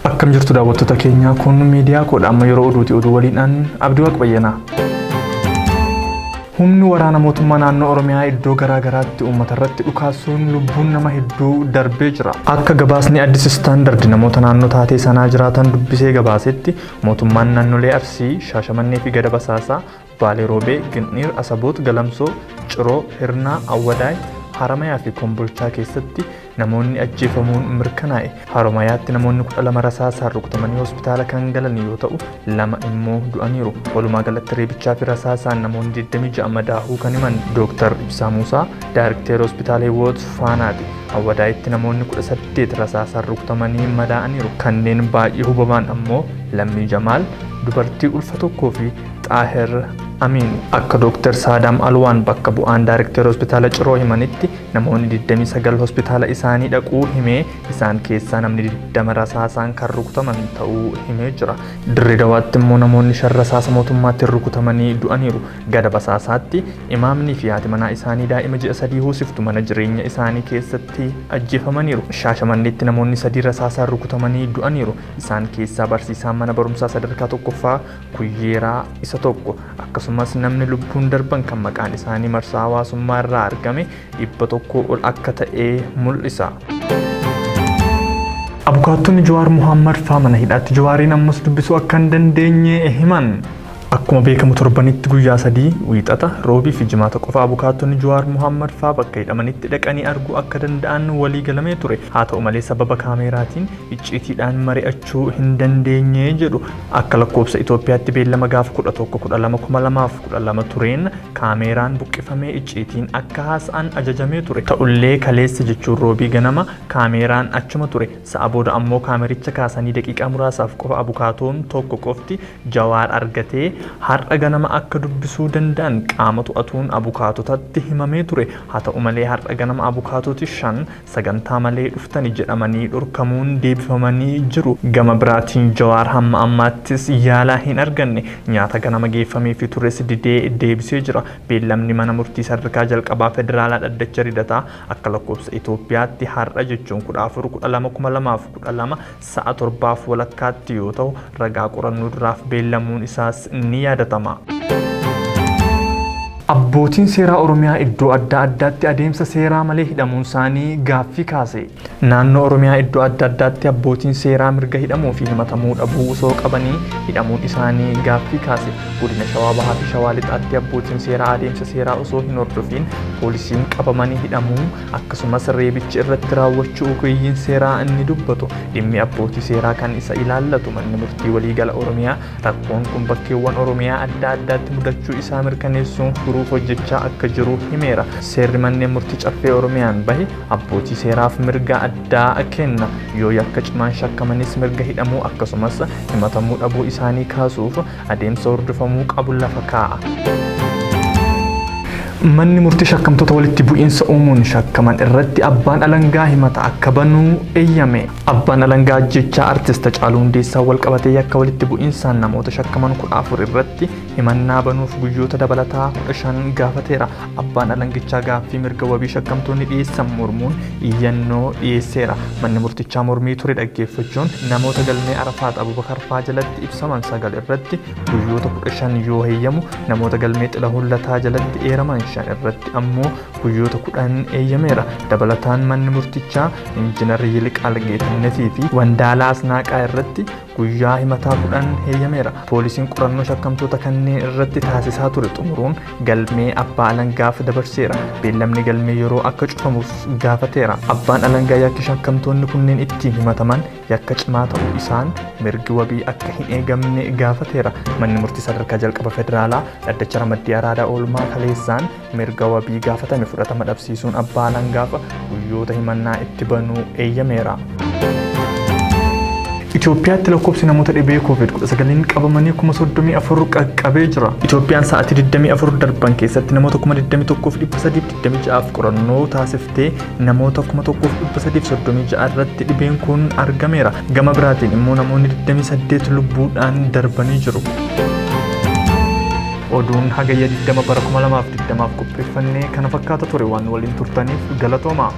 Akkam jirtu daawwattoota keenya kun miidiyaa koodha amma yeroo oduuti oduu waliin Abdii Waaqbayyanaa. Humni waraana mootummaa naannoo Oromiyaa iddoo garaa garaatti uummata irratti dhukaasuun lubbuun nama hedduu darbee jira. Akka gabaasni Addis Istaandard namoota naannoo taatee sanaa jiraatan dubbisee gabaasetti mootummaan naannolee Arsii, Shaashamannee fi Gada Basaasaa, Baalee Roobee, Ginniir, Asaboot, Galamsoo, Ciroo, Hirnaa, Awwadaay, Haramayaa fi Kombolchaa keessatti namoonni ajjeefamuun mirkanaa'e. Haramayaatti namoonni 12 rasaasaan rukutamanii hospitaala kan galan yoo ta'u, 2 immoo du'aniiru. Walumaa galatti reebichaa fi rasaasaan namoonni 26 madaa'uu kan himan Dr. Ibsaa Muusaa, Daayirekteera Hospitaala Hiwoot Faanaati. Awwadaayitti namoonni 18 rasaasaan rukutamanii madaa'aniiru. Kanneen baay'ee hubaman ammoo Lammii Jamaal, dubartii ulfa tokkoo fi Xaahir Amin. Akka Dr. Saadaam Alwaan bakka bu'aan Daayirekteera Hospitaala Ciroo himanitti namoonni 29 hospitaala isaanii dhaquu himee isaan keessaa namni 20 rasaasaan kan rukutaman ta'uu himee jira. Dirree Dawaatti immoo namoonni 5 rasaasa mootummaatti rukutamanii du'aniiru. Gada Basaasaatti imaamnii fi haati manaa isaanii daa'ima ji'a 3 hoosiftu mana jireenya isaanii keessatti ajjeefamaniiru. Shaashamanneetti namoonni 3 rasaasaan rukutamanii du'aniiru. Isaan keessaa barsiisaan mana barumsaa sadarkaa tokkoffaa Kuyyeeraa isa tokko. Akkasumas namni lubbuun darban kan maqaan isaanii marsaa hawaasummaa irraa argame 100 ol akka ta'e mul'isa. Abukaattonni Jawaar Muhammad faa mana hidhaatti Jawaariin ammas dubbisuu akka hin dandeenye himan. Akkuma beekamu torbanitti guyyaa 3 wiixata roobii fi jimaata qofa abukaattonni Jawaar Muhammad faa bakka hidhamanitti dhaqanii arguu akka danda'an walii galamee ture. Haa ta'u malee sababa kaameeraatiin icciitiidhaan mari'achuu hin dandeenye jedhu. Akka lakkoofsa Itoophiyaatti beellama gaafa 11/12/2012 tureen kaameeraan buqqifamee icciitiin akka haasa'an ajajamee ture. Ta'ullee kaleessa jechuun roobii ganama kaameeraan achuma ture. Sa'a booda ammoo kaamericha kaasanii daqiiqaa muraasaaf qofa abukaatoon tokko qofti Jawaar argatee har'a ganama akka dubbisuu danda'an qaama to'atuun abukaatotatti himamee ture. Haa ta'u malee har'a ganama abukaatoti 5 sagantaa malee dhuftanii jedhamanii dhorkamuun deebifamanii jiru. Gama biraatiin Jawaar hamma ammaattis yaalaa hin arganne. Nyaata ganama geeffamee fi tures didee deebisee jira. Beellamni mana murtii sadarkaa jalqabaa federaalaa dhaddacha ridataa akka lakkoofsa Itoophiyaatti har'a jechuun 14/12/2012 sa'a 7 walakkaatti yoo ta'u ragaa qorannoo duraaf beellamuun isaas ni yaadatama. Abbootiin seeraa Oromiyaa iddoo adda addaatti adeemsa seeraa malee hidhamuun isaanii gaaffii kaase. Naannoo Oromiyaa iddoo adda addaatti abbootiin seeraa mirga hidhamuu fi himatamuu dhabuu osoo qabanii hidhamuun isaanii gaaffii kaase. Godina Shawaa Bahaa fi Shawaa Lixaatti abbootiin seeraa adeemsa seeraa osoo hin hordofiin poolisiin qabamanii hidhamuu akkasumas reebichi irratti raawwachuu ogeeyyiin seeraa inni dubbatu. Dhimmi abbootii seeraa kan isa ilaallatu manni murtii waliigala Oromiyaa rakkoon kun bakkeewwan Oromiyaa adda addaatti mudachuu isaa mirkaneessuun furuuf hojjechaa akka jiru himeera. Seerri manneen murtii caffee Oromiyaan bahe abbootii seeraaf mirga addaa kenna. Yoo yakka cimaan shakkamanis mirga hidhamuu akkasumas himatamuu dhabuu isaanii kaasuuf adeemsa hordofamuu qabu lafa kaa'a. Manni murtii shakkamtoota walitti bu'iinsa uumuun shakkaman irratti abbaan alangaa himata akka banuu eeyyame. Abbaan alangaa ajjechaa artist Hacaaluu Hundeessaa wal qabatee yakka walitti bu'iinsaan namoota shakkaman 14 irratti himannaa banuuf guyyoota dabalataa 15 gaafateera. Abbaan alangichaa gaaffii mirga wabii shakkamtoonni dhiyeessan mormuun iyyannoo dhiyeesseera. Manni murtichaa mormii ture dhaggeeffachuun namoota galmee Arafaat Abubakar faa jalatti ibsaman 9 irratti guyyoota 15 yoo heeyyamu namoota galmee Xilahuun Lataa jalatti eeraman 5 irratti ammoo guyyoota 10 eeyyameera. Dabalataan manni murtichaa Injiinar Yiliqaal Geetannetii fi Wandaalaa Asnaaqaa irratti guyyaa himataa 10 heeyyameera. Poolisiin qorannoo shakkamtoota kanneen irratti taasisaa ture xumuruun galmee abbaa alangaaf dabarseera. Beellamni galmee yeroo akka cufamuuf gaafateera. Abbaan alangaa yakki shakkamtoonni kunneen ittiin himataman yakka cimaa ta'uu isaan mirgi wabii akka hin eegamne gaafateera. Manni murtii sadarkaa jalqaba federaalaa dhaddacha ramaddii araadaa oolmaa kaleessaan mirga wabii gaafatame fudhatama dhabsiisuun abbaa alangaaf guyyoota himannaa itti banuu eeyyameera. Itoophiyaatti lakkoofsi namoota dhibee COVID-19 qabamanii 34,000 qaqqabee jira. Itoophiyaan sa'aatii 24 darban keessatti namoota 21,326 qorannoo taasiftee namoota 1,336 irratti dhibeen kun argameera. Gama biraatiin immoo namoonni 28 lubbuudhaan darbanii jiru. Oduun hagayya 20 bara 2020 qopheeffannee kana fakkaata ture waan waliin turtaniif galatooma.